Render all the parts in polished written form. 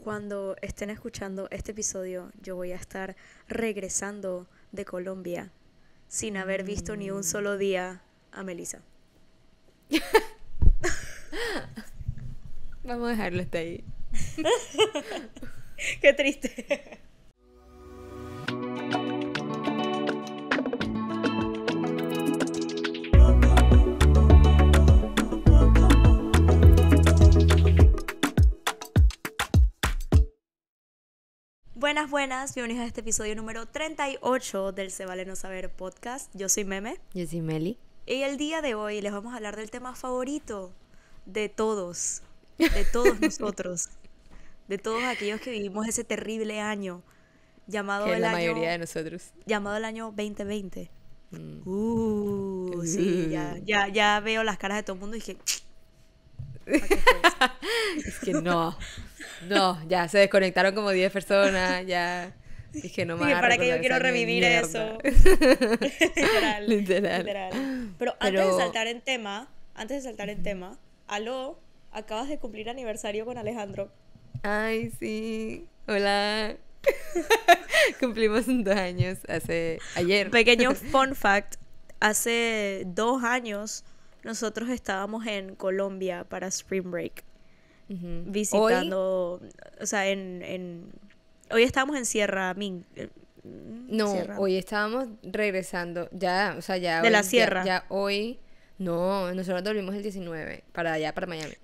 cuando estén escuchando este episodio, yo voy a estar regresando de Colombia sin haber visto ni un solo día a Melissa. Vamos a dejarlo hasta ahí. Qué triste. Buenas, bienvenidos a este episodio número 38 del Se Vale No Saber podcast. Yo soy Meme. Yo soy Meli. Y el día de hoy les vamos a hablar del tema favorito de todos nosotros, de todos aquellos que vivimos ese terrible año llamado Que es el la año, mayoría de nosotros. llamado el año 2020. Mm. Sí, ya veo las caras de todo el mundo y dije, ¿para qué fue eso? Es que no, ya se desconectaron como 10 personas, ya dije no Dije, más. ¿para qué yo quiero revivir eso? Literal. Pero antes de saltar en tema, aló, acabas de cumplir aniversario con Alejandro. Ay, sí, hola. Cumplimos 2 años ayer. Pequeño fun fact, hace 2 años nosotros estábamos en Colombia para Spring Break, visitando, o sea, hoy estábamos en Sierra Min. No, Sierra. hoy estábamos regresando, ya, o sea, ya De hoy, la sierra. ya hoy, no, nosotros volvimos el 19 para allá, para Miami.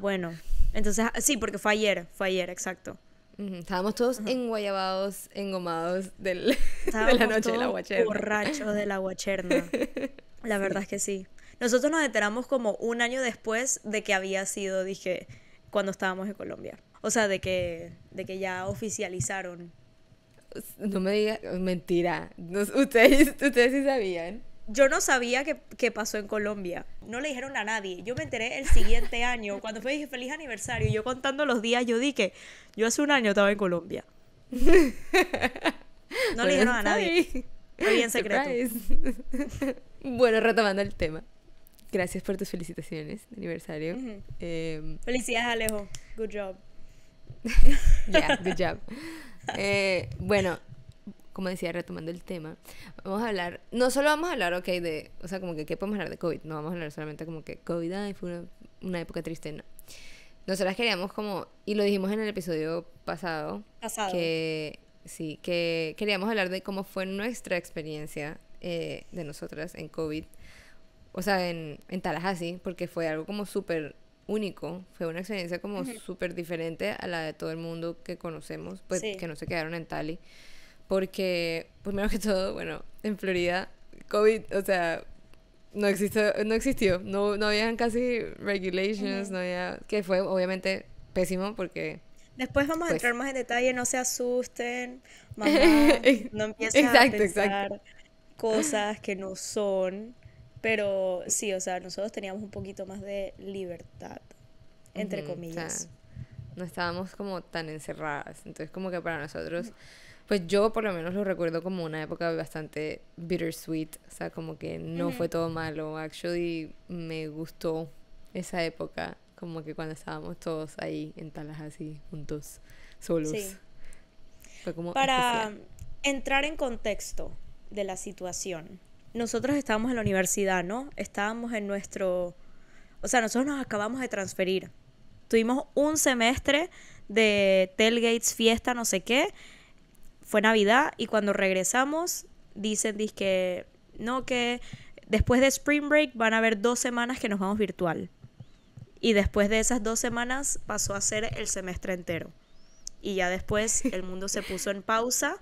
Bueno, entonces, sí, porque fue ayer, exacto. Estábamos todos enguayabados, engomados de la Estábamos noche de la todos guacherna. borrachos de la guacherna. La verdad es que sí. Nosotros nos enteramos como un año después de que había sido, dije, cuando estábamos en Colombia. O sea, de que ya oficializaron. No me digas, mentira. Ustedes sí sabían. Yo no sabía que pasó en Colombia. No le dijeron a nadie. Yo me enteré el siguiente año. Cuando fue, dije, feliz aniversario. Y yo contando los días, yo dije, yo hace un año estaba en Colombia. No le dijeron a nadie. Fue bien secreto. Bueno, retomando el tema. Gracias por tus felicitaciones de aniversario. Felicidades, Alejo. Good job. Yeah, good job. Bueno, como decía, retomando el tema, vamos a hablar, no solo vamos a hablar, o sea, como que ¿qué podemos hablar de COVID? No vamos a hablar solamente como que COVID, ay, fue una época triste, no. Nosotras queríamos como, y lo dijimos en el episodio pasado. Que sí, que queríamos hablar de cómo fue nuestra experiencia de nosotras en COVID, o sea, en Tallahassee, porque fue algo como súper único, fue una experiencia como súper diferente a la de todo el mundo que conocemos, pues Sí. que no se quedaron en Tali, porque, primero que todo, bueno, en Florida, COVID, o sea, no existió, no habían casi regulations, no había, que fue obviamente pésimo porque... Después vamos a pues, entrar más en detalle, no se asusten, mamá, no empiecen a exacto, pensar cosas que no son, pero sí, o sea, nosotros teníamos un poquito más de libertad, entre o comillas. sea, no estábamos como tan encerradas, entonces como que para nosotros, pues yo por lo menos lo recuerdo como una época bastante bittersweet, o sea, como que no fue todo malo, actually me gustó esa época, como que cuando estábamos todos ahí en Tallahassee juntos, solos, Sí. fue como Para especial. entrar en contexto de la situación, nosotros estábamos en la universidad, ¿no? Estábamos en nuestro... O sea, nosotros nos acabamos de transferir. Tuvimos un semestre de tailgates, fiesta, no sé qué. Fue Navidad y cuando regresamos dicen que no, que después de Spring Break van a haber 2 semanas que nos vamos virtual. Y después de esas 2 semanas pasó a ser el semestre entero. Y ya después el mundo se puso en pausa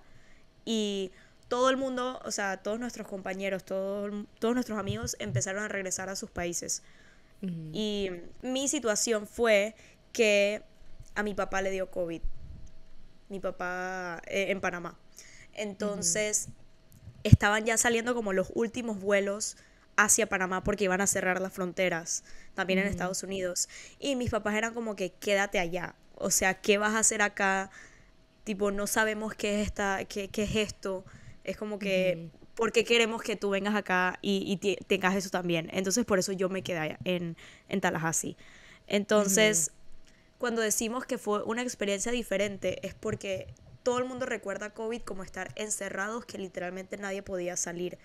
y todo el mundo, o sea, todos nuestros compañeros, todos nuestros amigos empezaron a regresar a sus países. Y mi situación fue que a mi papá le dio COVID. Mi papá en Panamá. Entonces, estaban ya saliendo como los últimos vuelos hacia Panamá porque iban a cerrar las fronteras, también en Estados Unidos. Y mis papás eran como que quédate allá. O sea, ¿qué vas a hacer acá? Tipo, no sabemos qué es qué es esto. Es como que, ¿por qué queremos que tú vengas acá y tengas eso también? Entonces, por eso yo me quedé allá en Tallahassee. Entonces, cuando decimos que fue una experiencia diferente es porque todo el mundo recuerda COVID como estar encerrados, que literalmente nadie podía salir.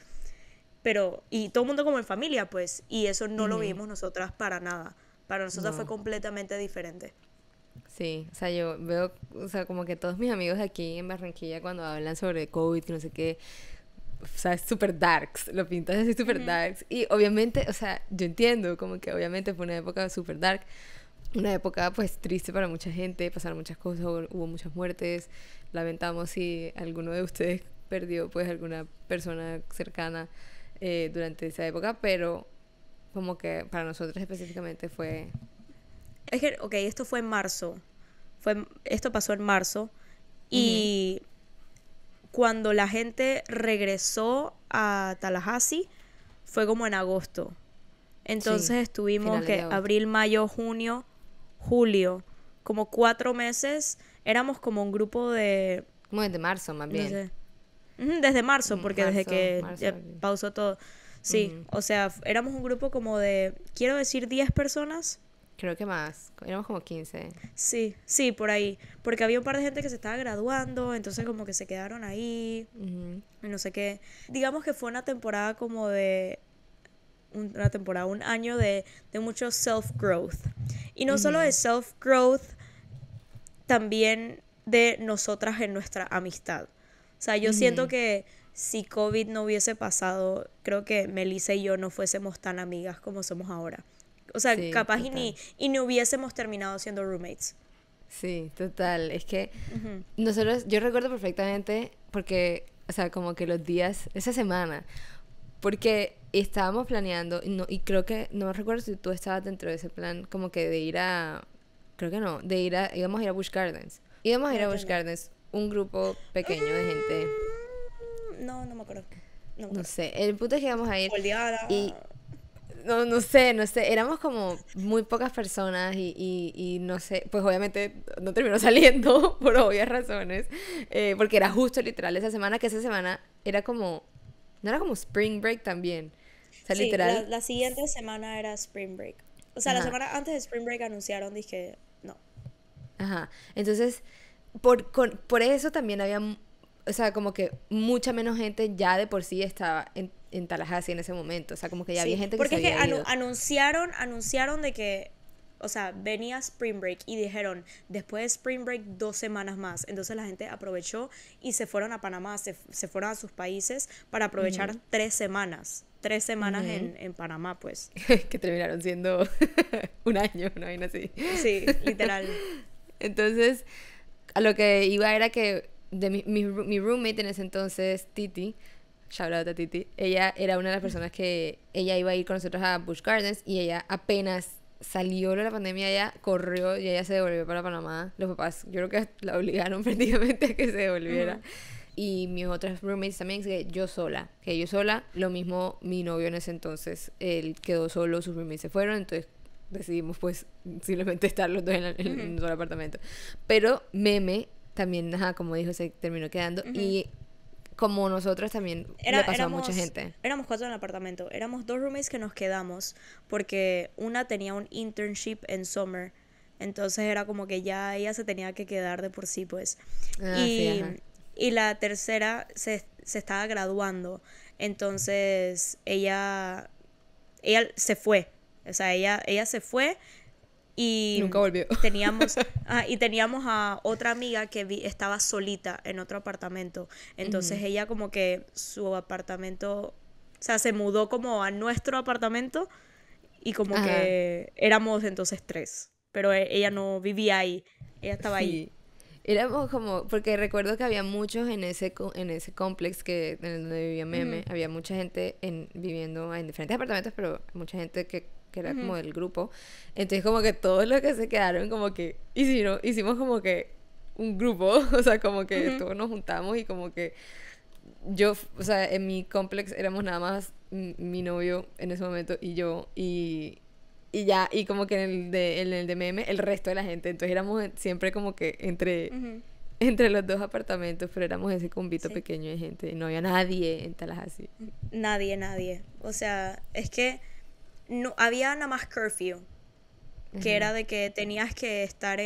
Pero, y todo el mundo como en familia, pues, y eso no lo Ujú. vimos nosotras para nada. Para nosotras fue No. completamente diferente. Sí, o sea, yo veo, o sea, como que todos mis amigos aquí en Barranquilla cuando hablan sobre COVID, que no sé qué, o sea, es súper darks, lo pintas así súper Ujú. darks. Y obviamente, o sea, yo entiendo como que obviamente fue una época súper dark, una época pues triste para mucha gente, pasaron muchas cosas, hubo muchas muertes, lamentamos si alguno de ustedes perdió pues alguna persona cercana durante esa época, pero como que para nosotros específicamente fue... Es que, ok, esto fue en marzo. Esto pasó en marzo. Ujú. Y cuando la gente regresó a Tallahassee, fue como en agosto. Sí, Entonces estuvimos finales de que agosto. abril, mayo, junio, julio, como 4 meses. Éramos como un grupo de, Como desde marzo, más no bien. sé, desde marzo, porque desde Marzo, que marzo, abril. pausó todo. Sí, Ujú. o sea, éramos un grupo como de, quiero decir, 10 personas. Creo que más. Éramos como 15. Sí, sí, por ahí. Porque había un par de gente que se estaba graduando, entonces como que se quedaron ahí, Ujú. y no sé qué. Digamos que fue una temporada como de una temporada, un año de mucho self-growth. Y no solo de Ujú. self-growth, también de nosotras en nuestra amistad. O sea, yo siento Ujú. que si COVID no hubiese pasado, creo que Melissa y yo no fuésemos tan amigas como somos ahora. O sea, Sí, capaz total. y ni hubiésemos terminado siendo roommates. Sí, total. Es que Ujú. nosotros, yo recuerdo perfectamente porque, o sea, como que los días, esa semana, porque estábamos planeando, y, no, y creo que, no recuerdo si tú estabas dentro de ese plan, como que de ir a, creo que no, de ir a, íbamos a ir a Busch Gardens. Íbamos a ir No, a yo Busch no. Gardens, un grupo pequeño de gente, No, no me acuerdo. No me no acuerdo. sé, el punto es que íbamos a ir y Foldeada. no, no sé, no sé, éramos como muy pocas personas y no sé, pues obviamente no terminó saliendo por obvias razones, porque era justo literal esa semana, que esa semana era como, no era como Spring Break también, o sea, Sí, literal, la siguiente semana era Spring Break. O sea, la ajá, semana antes de Spring Break anunciaron, dije, no. ajá, entonces, por eso también había, o sea, como que mucha menos gente ya de por sí estaba en Tallahassee en ese momento, o sea, como que ya había Sí, gente que se porque es que había ido. anunciaron de que, o sea, venía Spring Break y dijeron, después de Spring Break 2 semanas más. Entonces la gente aprovechó y se fueron a Panamá, se fueron a sus países para aprovechar Ujú, 3 semanas. 3 semanas ujú. en Panamá, pues. Que terminaron siendo un año, una vaina así. Sí, literal. Entonces, a lo que iba era que mi roommate en ese entonces, Titi, shout out a Titi, ella era una de las personas que ella iba a ir con nosotros a Busch Gardens y ella apenas salió de la pandemia, ella corrió y ella se devolvió para Panamá. Los papás, yo creo que la obligaron prácticamente a que se devolviera. Ujú. Y mis otras roommates también, que yo sola, lo mismo mi novio en ese entonces, él quedó solo, sus roommates se fueron, entonces decidimos pues simplemente estar los dos en Ujú, un solo apartamento. Pero Meme también, ajá, como dijo, se terminó quedando ujú. y como nosotros también le pasó a mucha Éramos, gente. éramos 4 en el apartamento. Éramos 2 roommates que nos quedamos porque una tenía un internship en summer. Entonces era como que ya ella se tenía que quedar de por sí, pues. Ah, sí, Y, ajá. y la tercera se estaba graduando. Entonces ella se fue. O sea, ella se fue Nunca y volvió. teníamos a otra amiga que estaba solita en otro apartamento. Entonces Ujú, ella como que su apartamento, o sea, se mudó como a nuestro apartamento y como ajá, que éramos entonces 3. Pero ella no vivía ahí, ella estaba ahí. sí. Éramos como, porque recuerdo que había muchos en ese complex en donde vivía Meme, Ujú, había mucha gente viviendo en diferentes apartamentos, pero mucha gente que era como ujú, del grupo. Entonces como que todos los que se quedaron como que hicimos como que un grupo, o sea, como que ujú. todos nos juntamos y como que yo, o sea, en mi complex éramos nada más mi novio en ese momento y yo y ya, y como que en el de meme, el resto de la gente. Entonces éramos siempre como que Ujú. entre los dos apartamentos, pero éramos ese convito Sí. pequeño de gente. Y no había nadie en Tallahassee. Nadie, nadie. O sea, es que no había nada más curfew. que era de que tenías que estar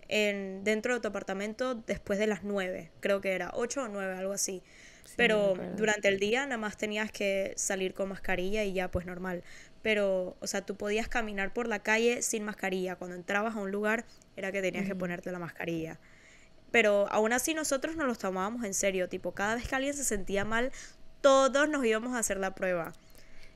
dentro de tu apartamento después de las 9, creo que era 8 o 9, algo así. Sí, me Pero acuerdo. durante el día nada más tenías que salir con mascarilla y ya pues normal. Pero, o sea, tú podías caminar por la calle sin mascarilla. Cuando entrabas a un lugar era que tenías que Ujú. ponerte la mascarilla. Pero aún así nosotros nos los tomábamos en serio, tipo, cada vez que alguien se sentía mal, todos nos íbamos a hacer la prueba.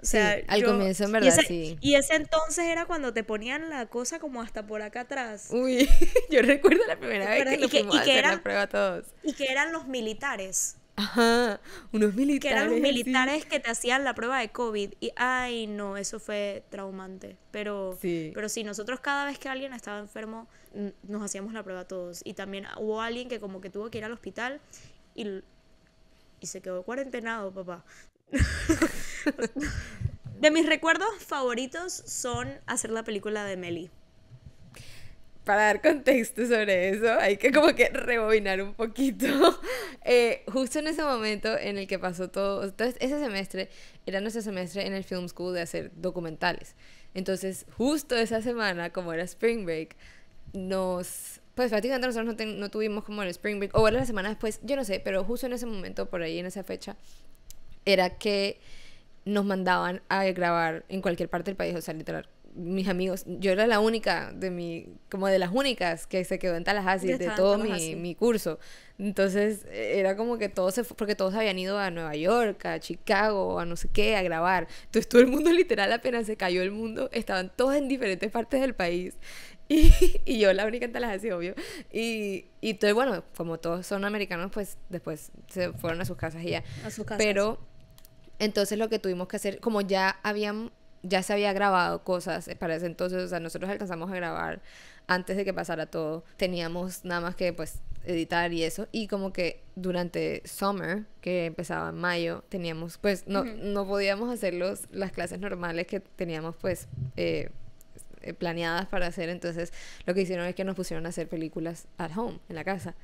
O sea, Sí, al comienzo en y verdad sí. ese entonces era cuando te ponían la cosa como hasta por acá atrás. Uy, yo recuerdo la ¿Te primera vez acuerdas? que nos fuimos a hacer la prueba todos. Y que eran los militares. Ajá, unos Que eran los militares así. militares que te hacían la prueba de COVID. Y ay, no, eso fue traumante. Sí. Pero sí, nosotros cada vez que alguien estaba enfermo, nos hacíamos la prueba todos. Y también hubo alguien que como que tuvo que ir al hospital y, y se quedó cuarentenado, papá. De mis recuerdos favoritos son hacer la película de Meli. Para dar contexto sobre eso, hay que como que rebobinar un poquito. Justo en ese momento en el que pasó todo, entonces ese semestre era nuestro semestre en el Film School de hacer documentales. Entonces, justo esa semana, como era Spring Break, pues prácticamente nosotros no tuvimos como el Spring Break, o era la semana después, yo no sé, pero justo en ese momento, por ahí en esa fecha, era que nos mandaban a grabar en cualquier parte del país, o sea, literal. Mis amigos, yo era la única como de las únicas que se quedó en Que Tallahassee de estaban todo todos mi, así. mi curso. Entonces, era como que todos porque todos habían ido a Nueva York, a Chicago, a no sé qué, a grabar. Entonces, todo el mundo literal apenas se cayó el mundo, estaban todos en diferentes partes del país. Y yo la única en Tallahassee, obvio. Y todo, bueno, como todos son americanos, pues después se fueron a sus casas y ya. A sus casas. Pero entonces lo que tuvimos que hacer, como ya se había grabado cosas para ese entonces, o sea, nosotros alcanzamos a grabar antes de que pasara todo, teníamos nada más que pues editar y eso, y como que durante summer, que empezaba en mayo, teníamos pues, Ujú. no podíamos hacer las clases normales que teníamos pues planeadas para hacer, entonces lo que hicieron es que nos pusieron a hacer películas at home, en la casa,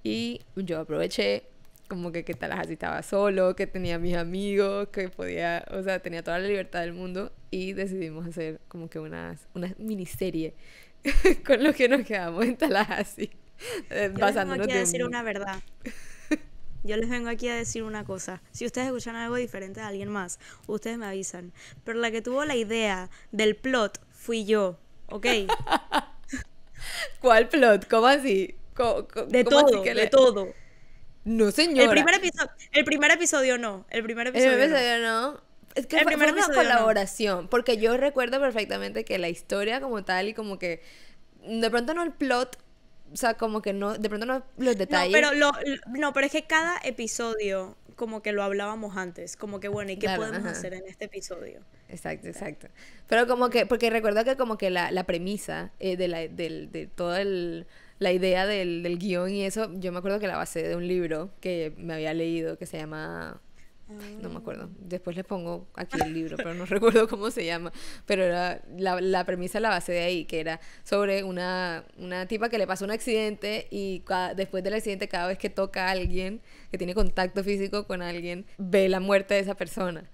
y yo aproveché como que tal así estaba solo, que tenía mis amigos, que podía, o sea, tenía toda la libertad del mundo y decidimos hacer como que una miniserie con lo que nos quedamos en Tallahassee, Yo les vengo basándonos aquí a de decir un... una verdad. Yo les vengo aquí a decir una cosa. Si ustedes escuchan algo diferente de alguien más, ustedes me avisan. Pero la que tuvo la idea del plot fui yo, ¿ok? ¿Cuál plot? ¿Cómo así? ¿Cómo así que De le...? todo. No, señora. El primer episodio no. El primer El primer episodio no. episodio no. Es que El fue primer una episodio no. colaboración, porque yo recuerdo perfectamente que la historia como tal y como que de pronto no el plot, o sea, como que no, de pronto no los No, detalles. no, pero es que cada episodio como que lo hablábamos antes, como que bueno, ¿y qué Claro, podemos ajá. hacer en este episodio? Exacto, exacto. Pero como que, porque recuerdo que como que la premisa de toda la idea del guión y eso, yo me acuerdo que la basé de un libro que me había leído que se llama, ay, no me acuerdo, después les pongo aquí el libro, pero no recuerdo cómo se llama, pero era, la premisa la base de ahí, que era sobre una tipa que le pasó un accidente y después del accidente cada vez que toca a alguien, que tiene contacto físico con alguien, ve la muerte de esa persona.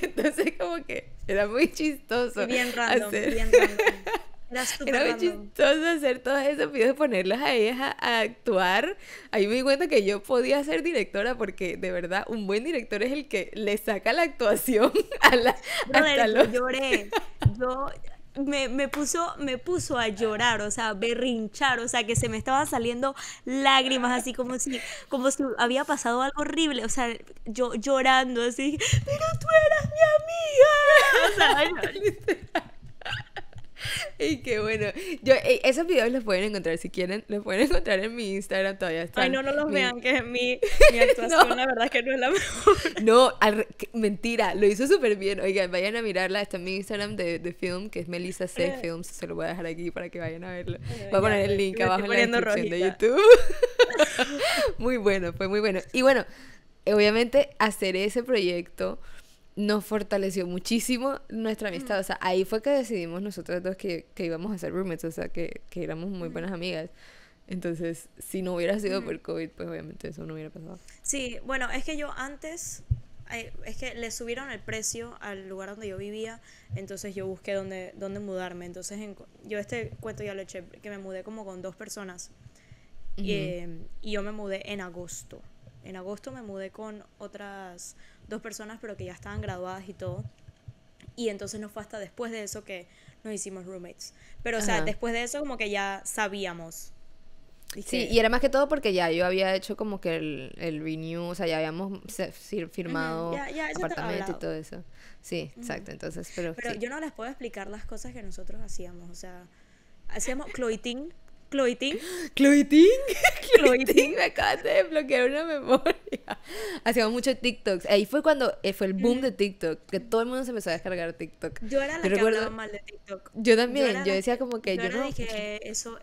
Entonces como que era muy chistoso Bien random, hacer, bien random. Era súper era muy random. chistoso hacer todos esos videos, ponerlas a ellas a actuar. Ahí me di cuenta que yo podía ser directora porque de verdad un buen director es el que le saca la actuación hasta Brother, yo los... lloré. Yo me puso a llorar, o sea, berrinchar, o sea, que se me estaban saliendo lágrimas, así como si había pasado algo horrible, o sea, yo llorando así, pero tú eras mi amiga. O sea, Y qué bueno. Esos videos los pueden encontrar si quieren, los pueden encontrar en mi Instagram, todavía ay, están. no, no los Mi... vean, que mi actuación, No, la verdad es que no es la mejor. no, mentira, lo hizo súper bien. Oigan, vayan a mirarla, está en mi Instagram de film, que es Melissa C Films, se lo voy a dejar aquí para que vayan a verlo. Voy a Ya, poner el link me estoy abajo en la poniendo descripción de rojita. YouTube. Muy bueno, fue muy bueno. Y bueno, obviamente hacer ese proyecto nos fortaleció muchísimo nuestra amistad. O sea, ahí fue que decidimos nosotros dos que íbamos a ser roommates, o sea, que éramos muy buenas amigas. Entonces, si no hubiera sido por COVID, pues obviamente eso no hubiera pasado. Sí, bueno, es que yo antes, es que le subieron el precio al lugar donde yo vivía, entonces yo busqué dónde mudarme. Entonces yo este cuento ya lo eché, que me mudé como con 2 personas. Y yo me mudé en agosto. En agosto me mudé con otras 2 personas, pero que ya estaban graduadas y todo. Y entonces no fue hasta después de eso que nos hicimos roommates. Pero, o sea, Ajá. después de eso como que ya sabíamos. Sí, Dije, y era más que todo porque ya yo había hecho como que el renew, o sea, ya habíamos ujú, firmado ya eso te lo he apartamento y hablado. todo eso. Sí, Ujú. exacto, entonces, pero Pero sí. yo no les puedo explicar las cosas que nosotros hacíamos. O sea, hacíamos cloiting, Cloitín, cloiting. Cloitín, me acabas de desbloquear una memoria. Hacíamos muchos TikToks. Ahí fue cuando fue el boom de Ujú. TikTok, que todo el mundo se empezó a descargar TikTok. Yo era Yo la que hablaba recuerdo, mal de TikTok. yo Yo también, era yo la decía que, como que yo yo era no, dije, eso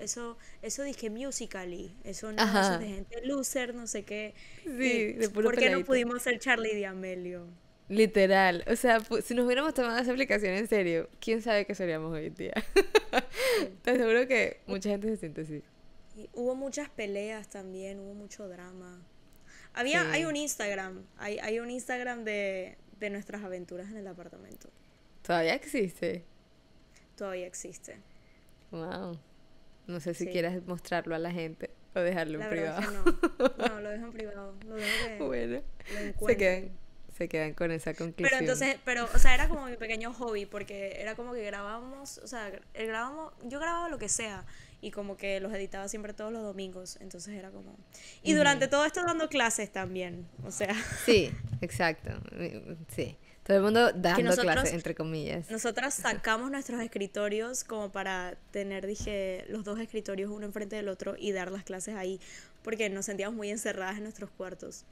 dije Musical.ly. Eso no, eso es de ajá, gente loser, no sé qué. Y sí, de puro ¿por qué no peladito. pudimos ser Charlie y Amelio? Literal, o sea, si nos hubiéramos tomado esa aplicación en serio, quién sabe qué seríamos hoy en día. Sí. Te aseguro que mucha gente se siente así. Y hubo muchas peleas también, hubo mucho drama. Hay Sí, un Instagram, hay un Instagram de nuestras aventuras en el apartamento. todavía existe. Todavía existe. Wow. No sé si Sí. quieras mostrarlo a la gente o dejarlo en La verdad es privado. que no. No, lo dejo en privado. Lo dejo que Bueno, lo se quedan, encuentren. se quedan con esa Pero conclusión. entonces, o sea, era como mi pequeño hobby, porque era como que grabábamos, o sea, yo grababa lo que sea, y como que los editaba siempre todos los domingos, entonces era como... Y durante Ujú. todo esto dando clases también, o sea, Sí, exacto. Sí. Todo el mundo que dando clases, entre comillas. nosotras sacamos nuestros escritorios como para tener, dije, los 2 escritorios uno enfrente del otro y dar las clases ahí, porque nos sentíamos muy encerradas en nuestros cuartos.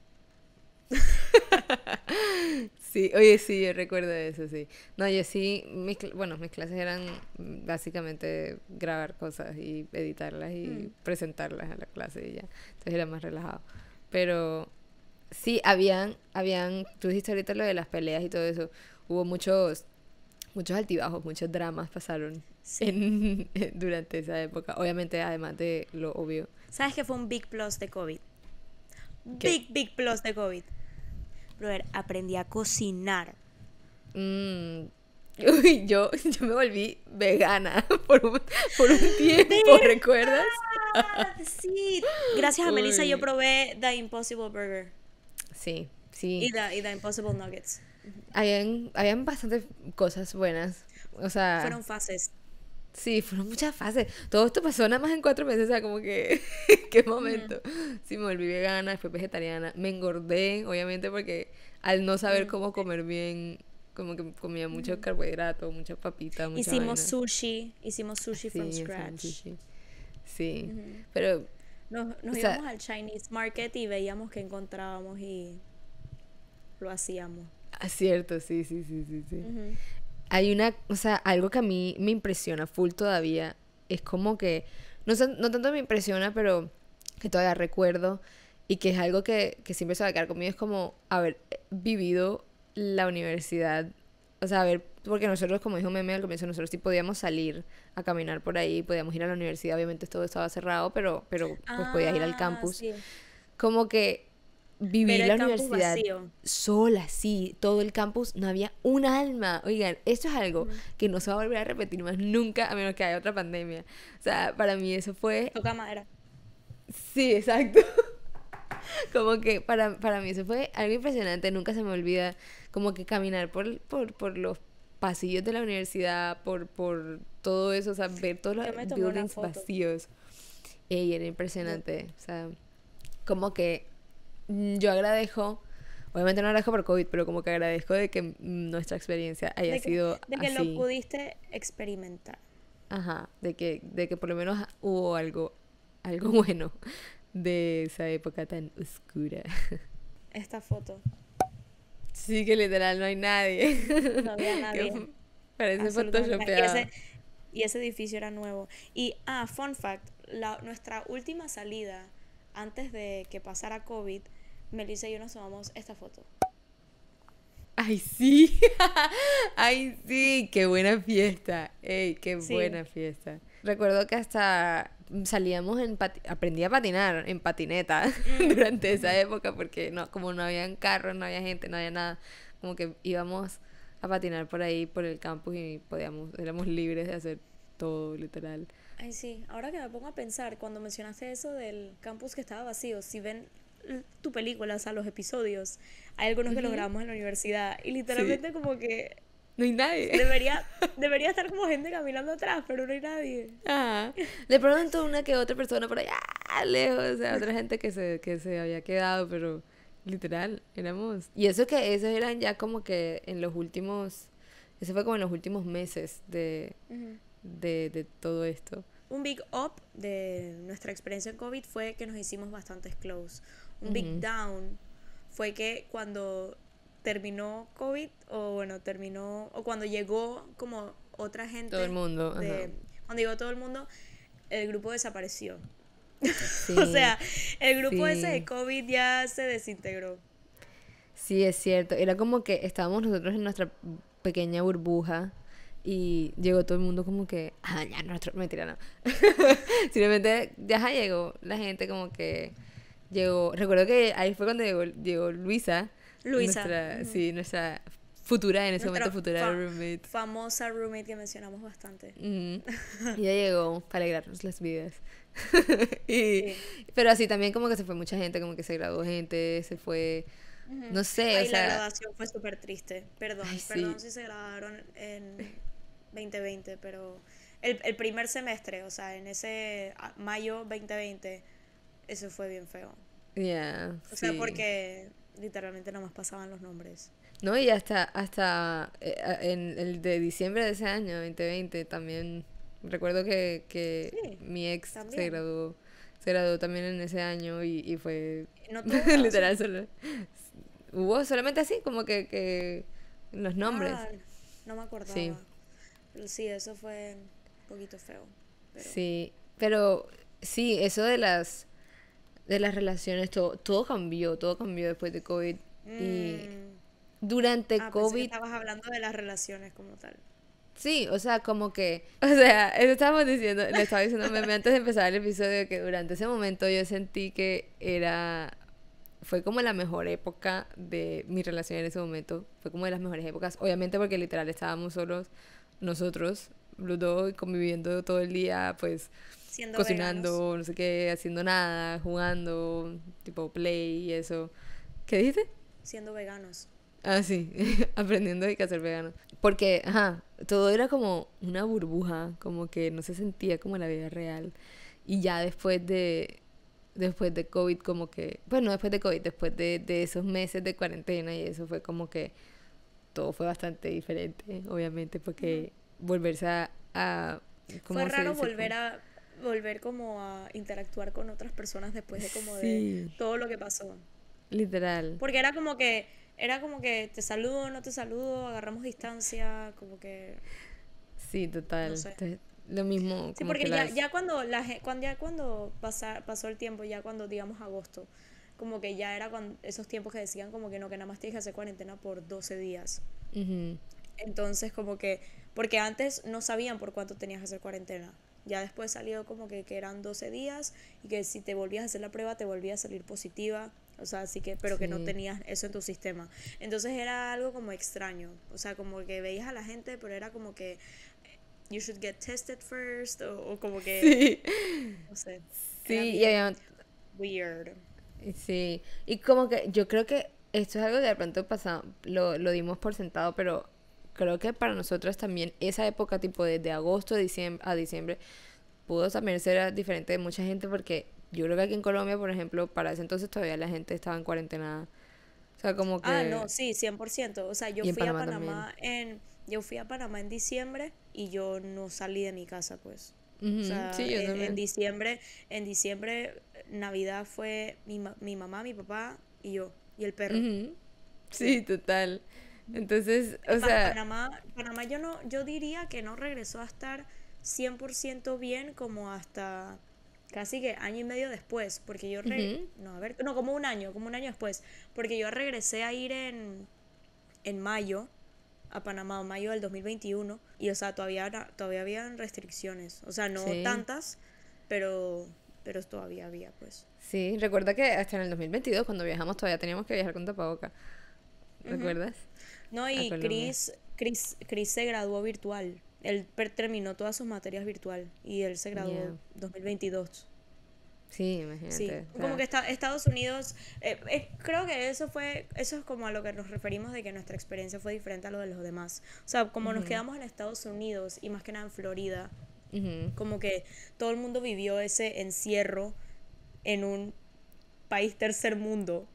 Sí, oye, sí, yo recuerdo eso, sí. No, yo sí, bueno, mis clases eran básicamente grabar cosas y editarlas y Mm, presentarlas a la clase y ya. Entonces era más relajado. Pero sí, tú dijiste ahorita lo de las peleas y todo eso. Hubo muchos altibajos, muchos dramas pasaron sí. durante esa época. Obviamente, además de lo obvio ¿Sabes qué fue un big plus de COVID? que Big plus de COVID. Brother, aprendí a cocinar. mm, uy, yo me volví vegana por un tiempo, ¿recuerdas? ¿Verdad? Sí. Gracias a Melissa yo Uy, probé The Impossible Burger sí, sí. y The Impossible Nuggets. Habían bastantes cosas buenas. O sea, Fueron fases. sí, fueron muchas fases. Todo esto pasó nada más en 4 meses, o sea, como que, ¿qué Ujú, momento? Sí, me volví vegana, después vegetariana. Me engordé, obviamente, porque al no saber ujú, cómo comer bien, como que comía mucho ujú. carbohidrato, mucha papita, mucha vaina. Hicimos sushi from Sí, hacemos scratch. sushi. Sí, Ujú. pero, o Nos sea, íbamos al Chinese Market y veíamos qué encontrábamos y lo hacíamos. acierto, sí, sí, sí, sí, sí. Ujú. Hay o sea, algo que a mí me impresiona full todavía, es como que, no tanto me impresiona, pero que todavía recuerdo y que es algo que siempre se va a quedar conmigo, es como haber vivido la universidad, o sea, porque nosotros, como dijo Meme al comienzo, nosotros sí podíamos salir a caminar por ahí, podíamos ir a la universidad, obviamente todo estaba cerrado, pero pues podías ir al Ah, campus, sí. como que Ver viví el la campus universidad vacío. sola, sí, todo el campus, no había un alma. Oigan, esto es algo Ujú. que no se va a volver a repetir más nunca a menos que haya otra pandemia. O sea, para mí eso fue, Toca madera. sí, exacto. Como que para mí eso fue algo impresionante, nunca se me olvida como que caminar por los pasillos de la universidad, por todo eso, o sea, ver todos los Yo me tomé una buildings foto. vacíos. Y era Yo, impresionante, o sea, como que yo agradezco, obviamente no agradezco por COVID, pero como que agradezco de que nuestra experiencia haya de que, sido de que lo así. pudiste experimentar. Ajá, de que por lo menos hubo algo bueno de esa época tan oscura. Esta foto. Sí, que literal no hay nadie. No había Que nadie. parece Absolutamente nadie. photoshopeado. Y ese edificio era nuevo. Y, fun fact, nuestra última salida, antes de que pasara COVID, Melissa y yo nos tomamos esta foto. Ay, sí. Ay, sí, qué buena fiesta. Ey, qué Sí. buena fiesta. Recuerdo que hasta salíamos aprendí a patinar en patineta durante esa época porque no, como no habían carros, no había gente, no había nada, como que íbamos a patinar por ahí, por el campus y éramos libres de hacer todo, literal. Ay, sí, ahora que me pongo a pensar, cuando mencionaste eso del campus que estaba vacío, si ven tu película, o sea, los episodios, hay algunos que los Ujú. grabamos en la universidad y Sí, literalmente como que no hay nadie. debería estar como gente caminando atrás, pero no hay nadie. Ajá. De pronto una que otra persona por allá lejos, o sea, otra gente que se había quedado, pero literal, éramos... Y eso que esos eran ya como que en los últimos, eso fue como en los últimos meses Ujú. de todo esto. Un big up de nuestra experiencia en COVID fue que nos hicimos bastante close. Un big Ujú. down fue que cuando terminó COVID, o bueno, terminó, o cuando llegó como otra Todo el gente mundo, ajá. cuando llegó todo el mundo, el grupo desapareció. O Sí, sea, el grupo ese de sí, COVID ya se desintegró. sí, es cierto. Era como que estábamos nosotros en nuestra pequeña burbuja y llegó todo el mundo como que, ah, ya, nuestro, mentira, no. Simplemente, ya llegó la gente como que llegó, recuerdo que ahí fue cuando llegó Luisa, Luisa, nuestra, ujú, sí, nuestra futura, en ese momento nuestra futura roommate. famosa roommate que mencionamos bastante. Ujú. Y ella llegó para alegrarnos las vidas. y, Sí. pero así también como que se fue mucha gente, como que se graduó gente, se fue, Ujú. no sé, o Ay, la sea, graduación fue súper triste. ay, Perdón sí. si se graduaron en 2020, pero el primer semestre, o sea, en ese mayo 2020, eso fue bien feo. Ya, O sea, sí. porque literalmente nada más pasaban los nombres. No, y hasta en el de diciembre de ese año, 2020 también recuerdo que Sí, mi ex también. se graduó también en ese año y fue No tuvo graduación. literal solo. Hubo solamente así, como que los nombres. Ah, no me Sí, acordaba. Pero sí, eso fue un poquito feo. Pero. sí. Pero sí, eso de las relaciones, todo cambió después de COVID. Y mm, durante Pensé que COVID estabas hablando de las relaciones como tal. sí, o sea, como que, o sea, eso estábamos diciendo, le estaba diciendo a Meme antes de empezar el episodio que durante ese momento yo sentí que fue como la mejor época de mi relación en ese momento, fue como de las mejores épocas, obviamente porque literal estábamos solos nosotros, los dos conviviendo todo el día, pues Siendo veganos. cocinando, no sé qué, haciendo nada, jugando, tipo play y eso. ¿Qué dijiste? Siendo veganos. Ah, sí, aprendiendo de que hacer vegano. Porque, ajá, todo era como una burbuja, como que no se sentía como la vida real. Y ya después de COVID, como que, bueno, después de COVID, después de esos meses de cuarentena y eso fue como que todo fue bastante diferente, obviamente, Ujú. porque volverse Fue ¿cómo se raro dice? Como, volver como a interactuar con otras personas después de como de sí, todo lo que pasó. literal, Porque era como que te saludo, no te saludo, agarramos distancia, como que sí, no total. sé. Entonces, lo mismo, Sí, como que porque las... ya cuando ya cuando pasó el tiempo, ya cuando digamos agosto, como que ya era cuando esos tiempos que decían como que no, que nada más tienes que hacer cuarentena por 12 días. Ujú, Entonces, como que, porque antes no sabían por cuánto tenías que hacer cuarentena. Ya después salió como que eran 12 días y que si te volvías a hacer la prueba te volvía a salir positiva. O sea, así que, pero que no sí. tenías eso en tu sistema. Entonces era algo como extraño. O sea, como que veías a la gente, pero era como que you should get tested first. O como que, Sí, no sé, era sí, y bien había, weird. sí, y como que yo creo que esto es algo que de pronto lo dimos por sentado, pero creo que para nosotros también esa época tipo desde agosto a diciembre pudo también ser diferente de mucha gente porque yo creo que aquí en Colombia, por ejemplo, para ese entonces todavía la gente estaba en cuarentena, o sea, como Ah, que, no, sí, 100%. O sea, y en Panamá también. Yo fui a Panamá en diciembre y yo no salí de mi casa, pues. O Ujú, sea, sí, yo también. en diciembre, Navidad fue mi mamá, mi papá y yo, y el perro. Ujú, Sí. sí, total. Entonces, Es o más, sea, Panamá yo diría que no regresó a estar 100% bien como hasta casi que año y medio después, porque ujú, no, a ver, no, como un año después, porque yo regresé a ir en mayo a Panamá, en mayo del 2021 y o sea, todavía habían restricciones, o sea, no sí. tantas, pero, pero todavía había, pues. Sí, recuerda que hasta en el 2022, cuando viajamos, todavía teníamos que viajar con tapaboca. Ujú. ¿Recuerdas? No, A y Colombia. Chris se graduó virtual. Él terminó todas sus materias virtual y él se Yeah. graduó 2022. Sí, Sí, imagínate. O como sea, que Estados Unidos, creo que eso es como a lo que nos referimos de que nuestra experiencia fue diferente a lo de los demás. O sea, como nos ujú, quedamos en Estados Unidos y más que nada en Florida, ujú. como que todo el mundo vivió ese encierro en un país tercer mundo.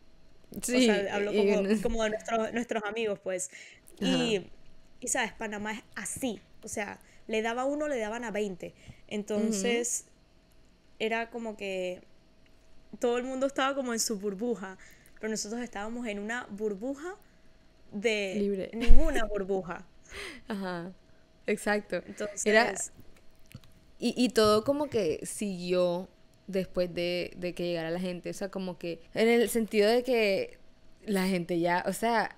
O sea, Sí, hablo como de nuestros amigos, pues. ajá. Y, sabes, Panamá es así. O sea, le daba a uno, le daban a 20. Ujú. Entonces, era como que todo el mundo estaba como en su burbuja, pero nosotros estábamos en una burbuja de Libre. ninguna burbuja. Ajá. Exacto. Era, Entonces, y todo como que siguió después de que llegara la gente. O sea, como que en el sentido de que la gente ya, o sea,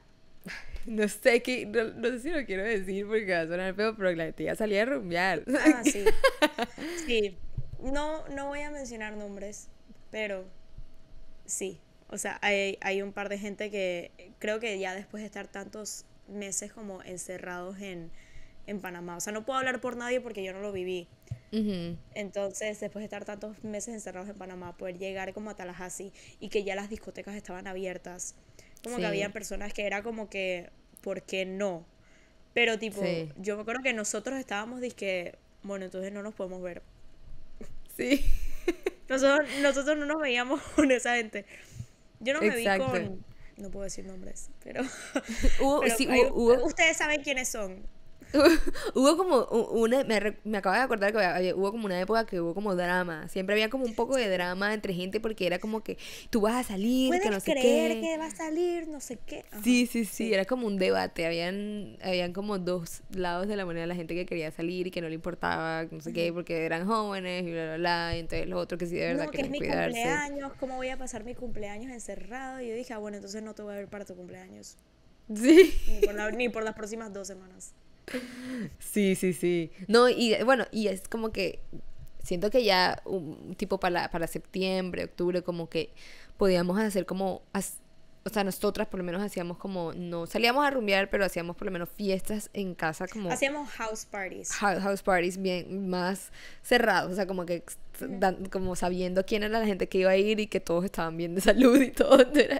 no sé qué, no sé si lo quiero decir porque va a sonar feo, pero la gente ya salía a rumbear. sí, sí. No voy a mencionar nombres, pero sí. O sea, hay un par de gente que creo que ya después de estar tantos meses como encerrados en Panamá, o sea, no puedo hablar por nadie porque yo no lo viví. Ujú. Entonces, después de estar tantos meses encerrados en Panamá, poder llegar como a Tallahassee y que ya las discotecas estaban abiertas, como que había Sí, personas que era como que, ¿por qué no? Pero tipo, sí, yo me acuerdo que nosotros estábamos, dizque, bueno, entonces no nos podemos ver. sí. Nosotros no nos veíamos con esa gente. Yo no me vi Exacto. con, no puedo decir nombres, pero, Hubo, pero sí, hubo, ustedes saben quiénes son. hubo como una, me acabo de acordar que hubo como una época que hubo como drama, siempre había como un poco de Sí. drama entre gente porque era como que tú vas a salir, que ¿Puedes no sé creer qué. que va a salir? No sé qué. Ajá, Sí, sí, sí, sí. era como un debate, habían como dos lados de la moneda, la gente que quería salir y que no le importaba, no sé qué, Ujú. porque eran jóvenes y bla, bla, bla, y entonces los otros que sí de verdad No, que es querían mi cuidarse. cumpleaños, ¿cómo voy a pasar mi cumpleaños encerrado? Y yo dije, bueno, entonces no te voy a ver para tu cumpleaños, Sí. ni por las próximas 2 semanas. Sí, sí, sí. No, y bueno, y es como que siento que ya tipo para septiembre, octubre, como que podíamos hacer como, o sea, nosotras por lo menos hacíamos como, no salíamos a rumbear, pero hacíamos por lo menos fiestas en casa como Hacíamos house parties. house parties bien más cerrados, o sea, como que Ujú, como sabiendo quién era la gente que iba a ir y que todos estaban bien de salud y todo. ujú.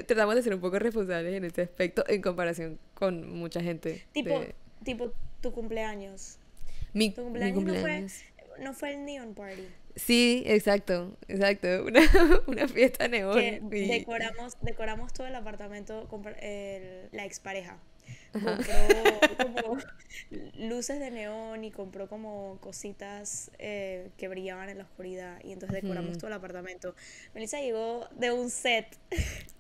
Tratamos de ser un poco responsables en ese aspecto en comparación con mucha gente Tipo, de tipo tu cumpleaños. Tu mi cumpleaños cumpleaños. no fue el neon party. Sí, exacto, exacto. Una fiesta Que neón y... decoramos todo el apartamento, la expareja. Ajá. Compró como luces de neón y compró como cositas que brillaban en la oscuridad y entonces decoramos Ujú. todo el apartamento. Melissa llegó de un set.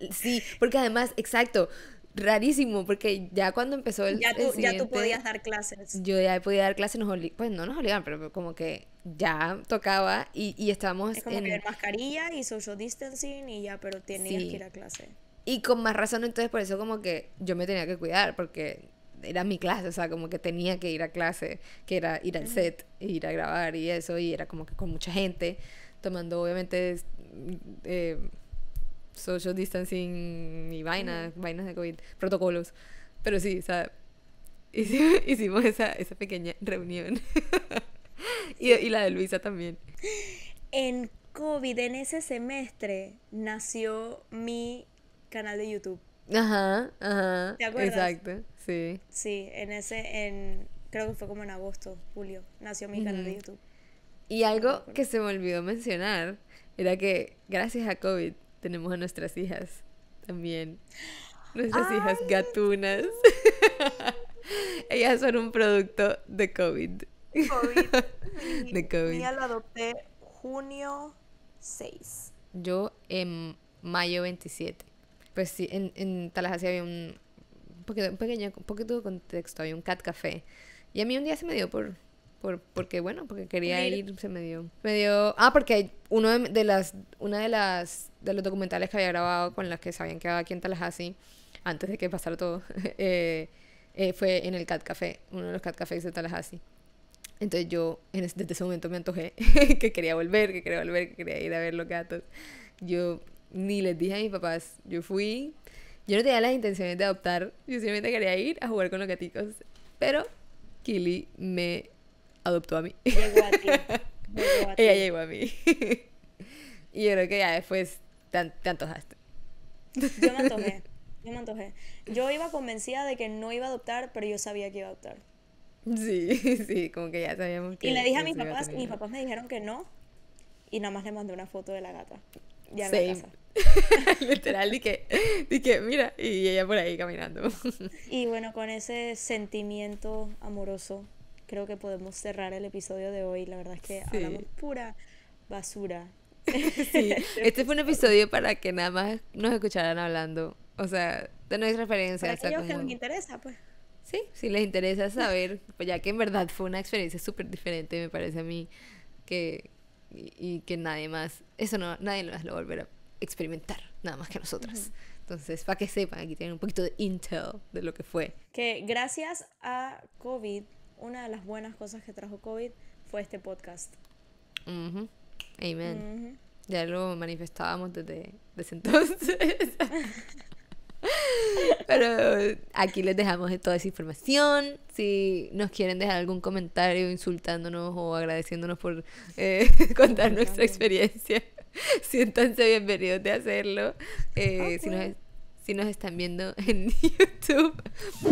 Sí, porque además, exacto, rarísimo, porque ya cuando empezó el Ya tú siguiente, podías dar clases. yo ya podía dar clases, pues no nos obligaban, pero como que ya tocaba y estábamos Es como que en... en mascarilla y social distancing y ya, pero tenías que ir Sí, a clase. y con más razón entonces por eso como que yo me tenía que cuidar, porque era mi clase, o sea, como que tenía que ir a clase, que era ir al Ujú, set, ir a grabar y eso, y era como que con mucha gente, tomando obviamente eh, social distancing y ujú. vainas de COVID, protocolos. Pero sí, o sea, hicimos esa pequeña reunión. Y Sí. la de Luisa también. En COVID, en ese semestre, nació mi canal de YouTube. Ajá, ajá, ¿Te acuerdas? exacto, sí. Sí, creo que fue como en agosto, julio, nació mi canal de Ujú. YouTube. Y No me algo acuerdo. que se me olvidó mencionar era que gracias a COVID tenemos a nuestras hijas también. Nuestras hijas ¡Ay! gatunas. Ellas son un producto de COVID. COVID. De COVID. Mía lo adopté junio 6. Yo en mayo 27. Pues sí, en Tallahassee había un poquito de contexto, había un cat café. Y a mí un día se me dio porque bueno, porque Por quería ir. ir, porque de los documentales que había grabado con las que se habían quedado aquí en Tallahassee, antes de que pasara todo, fue en el cat café, uno de los cat cafés de Tallahassee. Entonces yo desde ese momento me antojé que quería volver, que quería volver, que quería ir a ver los gatos. Yo ni les dije a mis papás, yo no tenía las intenciones de adoptar, yo simplemente quería ir a jugar con los gaticos. Pero Kili me adoptó a mí. Llegó a ti. Llegó a ti. Ella llegó a mí. Y yo creo que ya después te antojaste. Yo me antojé. Yo me antojé. Yo iba convencida de que no iba a adoptar, pero yo sabía que iba a adoptar. Sí, sí, como que ya sabíamos Y le dije a que mis se iba a papás, y mis terminar. papás me dijeron que no, y nada más le mandé una foto de la gata. Ya en la Same. casa. Literal, dije, mira, y ella por ahí caminando. Y bueno, con ese sentimiento amoroso, creo que podemos cerrar el episodio de hoy. La verdad es que hablamos Sí, pura basura. sí. Este fue un episodio para que nada más nos escucharan hablando. O sea, de nuestra experiencia, Para o sea, aquellos que les como... interesa, pues. Sí, si les interesa saber, pues ya que en verdad fue una experiencia súper diferente, me parece a mí, que... Y que nadie más, eso no, nadie más lo va a volver a experimentar, nada más que nosotras. Entonces, para que sepan, aquí tienen un poquito de intel de lo que fue. Que gracias a COVID, una de las buenas cosas que trajo COVID fue este podcast. Ujú. Amen. Ujú. Ya lo manifestábamos desde entonces. Pero aquí les dejamos toda esa información. Si nos quieren dejar algún comentario insultándonos o agradeciéndonos por contar nuestra experiencia, siéntanse bienvenidos de hacerlo. Ok. Si nos están viendo en YouTube,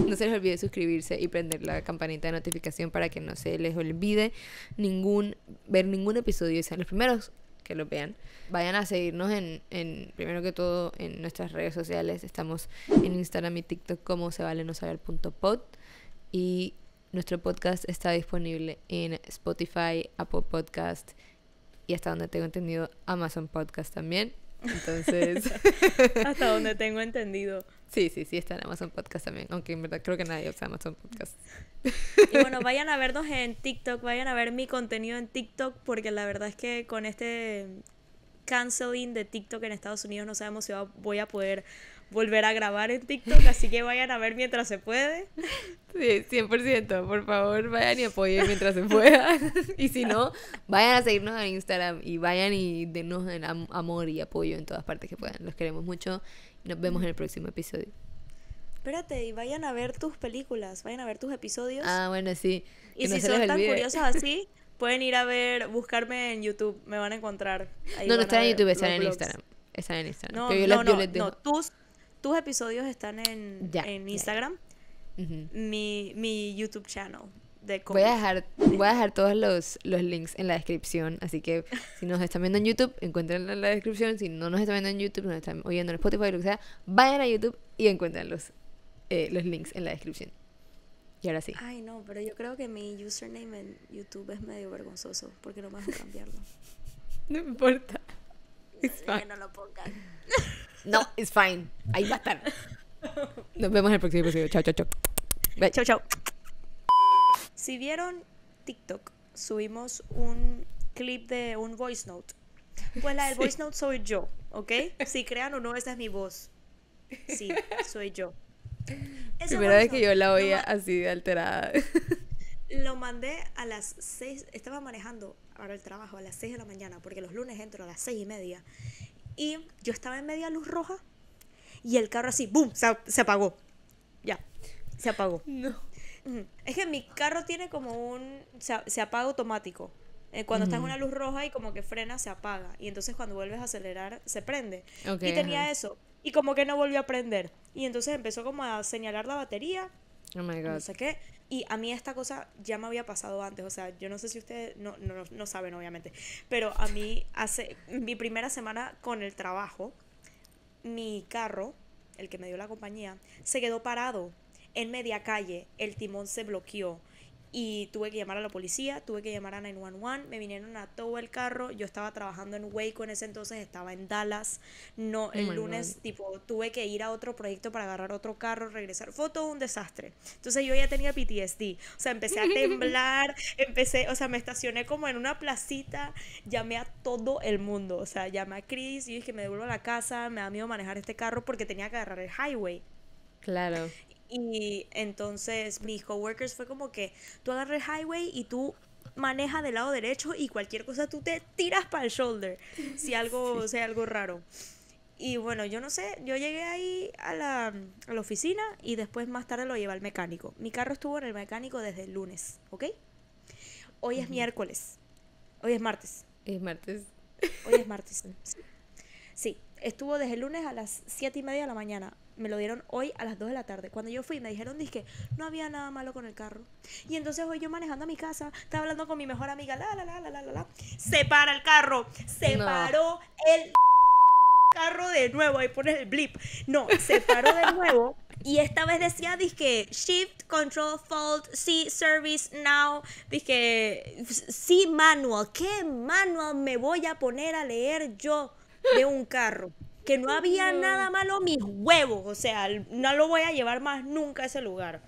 no se les olvide suscribirse y prender la campanita de notificación para que no se les olvide ver ningún episodio y sean los primeros que lo vean. Vayan a seguirnos primero que todo en nuestras redes sociales. Estamos en Instagram y TikTok como sevaleNosaber.pod, y nuestro podcast está disponible en Spotify, Apple Podcast y, hasta donde tengo entendido, Amazon Podcast también. Entonces, Hasta donde tengo entendido. sí, está en Amazon Podcast también, aunque en verdad creo que nadie usa Amazon Podcast. Y bueno, vayan a vernos en TikTok, vayan a ver mi contenido en TikTok, porque la verdad es que con este canceling de TikTok en Estados Unidos no sabemos si voy a poder volver a grabar en TikTok, así que vayan a ver mientras se puede. Sí, 100%. Por favor, vayan y apoyen mientras se pueda. Y si no, vayan a seguirnos en Instagram y vayan y denos amor y apoyo en todas partes que puedan. Los queremos mucho y nos vemos en el próximo episodio. Espérate, y vayan a ver tus películas, vayan a ver tus episodios. Ah, bueno, sí. Que Y no si se les son tan olvide. curiosos así, pueden ir a buscarme en YouTube, me van a encontrar. Ahí No, no van a están en ver YouTube, los están en vlogs. Instagram. Están en Instagram. No, Pero no, yo no, les dejo. no. Tus episodios están en Ya. Instagram. Ujú. Mi YouTube channel de Voy COVID. a dejar todos los links en la descripción, así que si nos están viendo en YouTube, encuéntrenlo en la descripción. Si no nos están viendo en YouTube, nos están oyendo en Spotify, lo que sea, vayan a YouTube y encuentren los links en la descripción. Y ahora sí. Ay, no, pero yo creo que mi username en YouTube es medio vergonzoso porque no me dejo cambiarlo. No importa. It's Que fine. no lo pongan. No, it's fine. Ahí va a estar. Nos vemos en el próximo episodio. Chao, chao, chao. Bye. Chau, chau. Si vieron TikTok, subimos un clip de un voice note. Pues la del voice note soy yo, ¿ok? Si crean o no, esa es mi voz. Sí, soy yo. Ese Primera vez voice que yo note la oía así de alterada. lo mandé a las 6. Estaba manejando ahora el trabajo a las 6 de la mañana, porque los lunes entro a las 6:30. Y yo estaba en media luz roja y el carro así, ¡boom! Se apagó. Ya, se apagó. No. Ujú. Es que mi carro tiene como se apaga automático. Cuando estás en una luz roja y como que frena, se apaga. Y entonces cuando vuelves a acelerar, se prende. Ok, Y tenía ajá. eso. Y como que no volvió a prender. Y entonces empezó como a señalar la batería, Oh my no god. sé qué. Y a mí esta cosa ya me había pasado antes. O sea, yo no sé si ustedes no saben, obviamente. Pero a mí, hace mi primera semana con el trabajo, mi carro, el que me dio la compañía, se quedó parado en media calle. El timón se bloqueó y tuve que llamar a la policía, tuve que llamar a 911, me vinieron a todo el carro. Yo estaba trabajando en Waco en ese entonces, estaba en Dallas. No, Oh el my lunes God. tipo tuve que ir a otro proyecto para agarrar otro carro, regresar. Fue todo un desastre. Entonces yo ya tenía PTSD. O sea, empecé a temblar, o sea, me estacioné como en una placita, llamé a todo el mundo. O sea, llamé a Chris y dije, me devuelvo a la casa, me da miedo manejar este carro porque tenía que agarrar el highway. Claro. Y entonces mis coworkers fue como que tú agarras el highway y tú maneja del lado derecho y cualquier cosa tú te tiras para el shoulder, si algo, sea algo raro. Y bueno, yo no sé, yo llegué ahí a la oficina y después más tarde lo llevé al mecánico. Mi carro estuvo en el mecánico desde el lunes, ¿ok? Hoy es miércoles, hoy es martes, Es martes. hoy es martes. Sí, estuvo desde el lunes a las 7:30 de la mañana. Me lo dieron hoy a las 2 de la tarde. Cuando yo fui me dijeron que no había nada malo con el carro. Y entonces hoy yo manejando a mi casa, estaba hablando con mi mejor amiga, se para el carro, se No. paró el carro de nuevo, ahí pones el blip. No, se paró de nuevo y esta vez decía Shift Control Fault C Service Now, C Manual. ¿Qué manual me voy a poner a leer yo de un carro? Que no había No. nada malo, mis huevos, o sea, no lo voy a llevar más nunca a ese lugar.